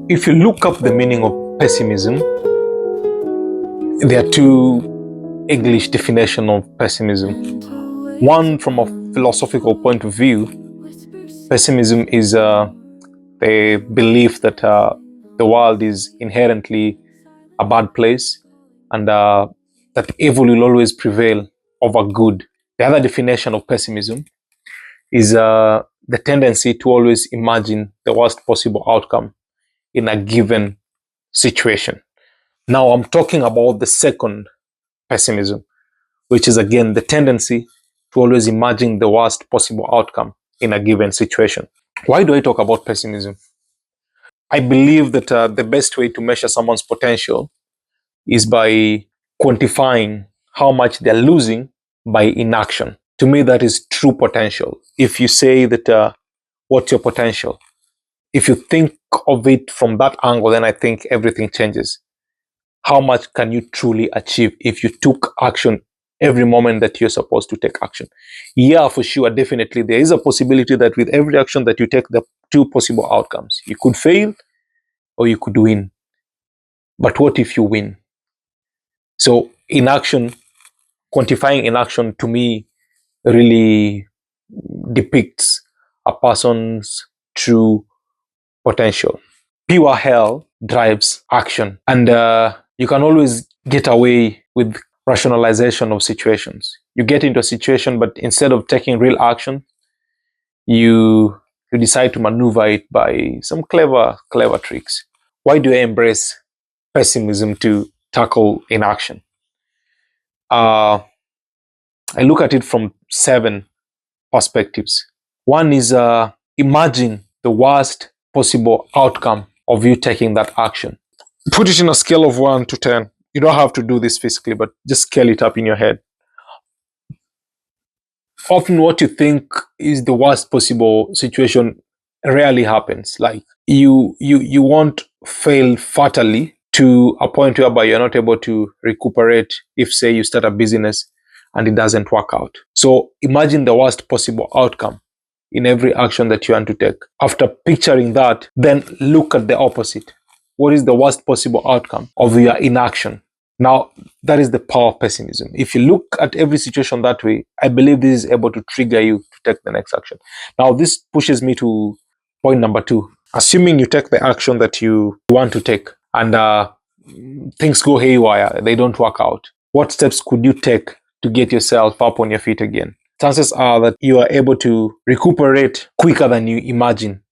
If you look up the meaning of pessimism, there are two English definitions of pessimism. One, from a philosophical point of view, pessimism is the belief that the world is inherently a bad place and that evil will always prevail over good. The other definition of pessimism is the tendency to always imagine the worst possible outcome in a given situation. Now, I'm talking about the second pessimism, which is again the tendency to always imagine the worst possible outcome in a given situation. Why do I talk about pessimism? I believe that the best way to measure someone's potential is by quantifying how much they're losing by inaction. To me, that is true potential. If you say that, what's your potential? If you think of it from that angle, then I think everything changes. How much can you truly achieve if you took action every moment that you're supposed to take action? Yeah, for sure, definitely. There is a possibility that with every action that you take, the two possible outcomes. You could fail or you could win. But what if you win? So inaction, quantifying inaction to me really depicts a person's true potential. Pure hell drives action, and you can always get away with rationalization of situations. You get into a situation, but instead of taking real action, you decide to maneuver it by some clever tricks. Why do I embrace pessimism to tackle inaction? I look at it from 7 perspectives. One is imagine the worst possible outcome of you taking that action. Put it in a scale of 1 to 10. You don't have to do this physically, but just scale it up in your head. Often what you think is the worst possible situation rarely happens. Like you won't fail fatally to a point whereby you're not able to recuperate if, say, you start a business and it doesn't work out. So imagine the worst possible outcome in every action that you want to take. After picturing that, then look at the opposite. What is the worst possible outcome of your inaction? Now, that is the power of pessimism. If you look at every situation that way, I believe this is able to trigger you to take the next action. Now, this pushes me to point number 2. Assuming you take the action that you want to take and things go haywire, they don't work out, what steps could you take to get yourself up on your feet again? Chances are that you are able to recuperate quicker than you imagine.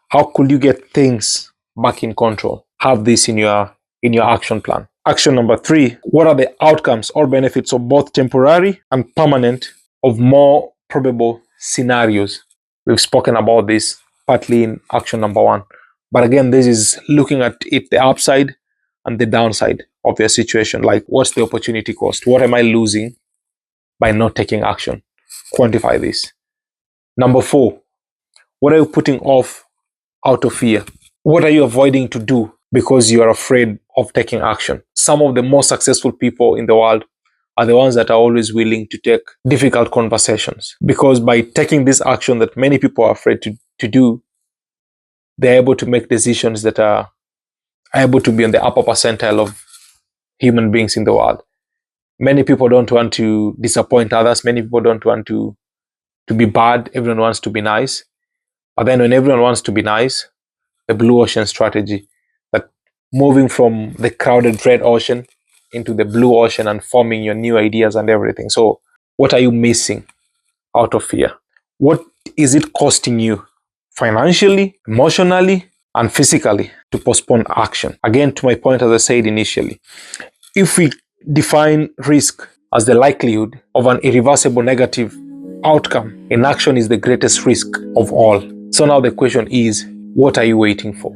How could you get things back in control? Have this in your action plan. Action number 3, what are the outcomes or benefits of both temporary and permanent of more probable scenarios? We've spoken about this partly in action number 1. But again, this is looking at it, the upside and the downside of your situation. Like, what's the opportunity cost? What am I losing by not taking action? Quantify this. Number 4, what are you putting off out of fear? What are you avoiding to do because you are afraid of taking action? Some of the most successful people in the world are the ones that are always willing to take difficult conversations, because by taking this action that many people are afraid to do, they're able to make decisions that are able to be on the upper percentile of human beings in the world. Many people don't want to disappoint others. Many people don't want to be bad. Everyone wants to be nice. But then when everyone wants to be nice, the blue ocean strategy, that moving from the crowded red ocean into the blue ocean and forming your new ideas and everything. So what are you missing out of fear? What is it costing you financially, emotionally, and physically to postpone action? Again, to my point, as I said initially, if we define risk as the likelihood of an irreversible negative outcome, inaction is the greatest risk of all. So now the question is, what are you waiting for?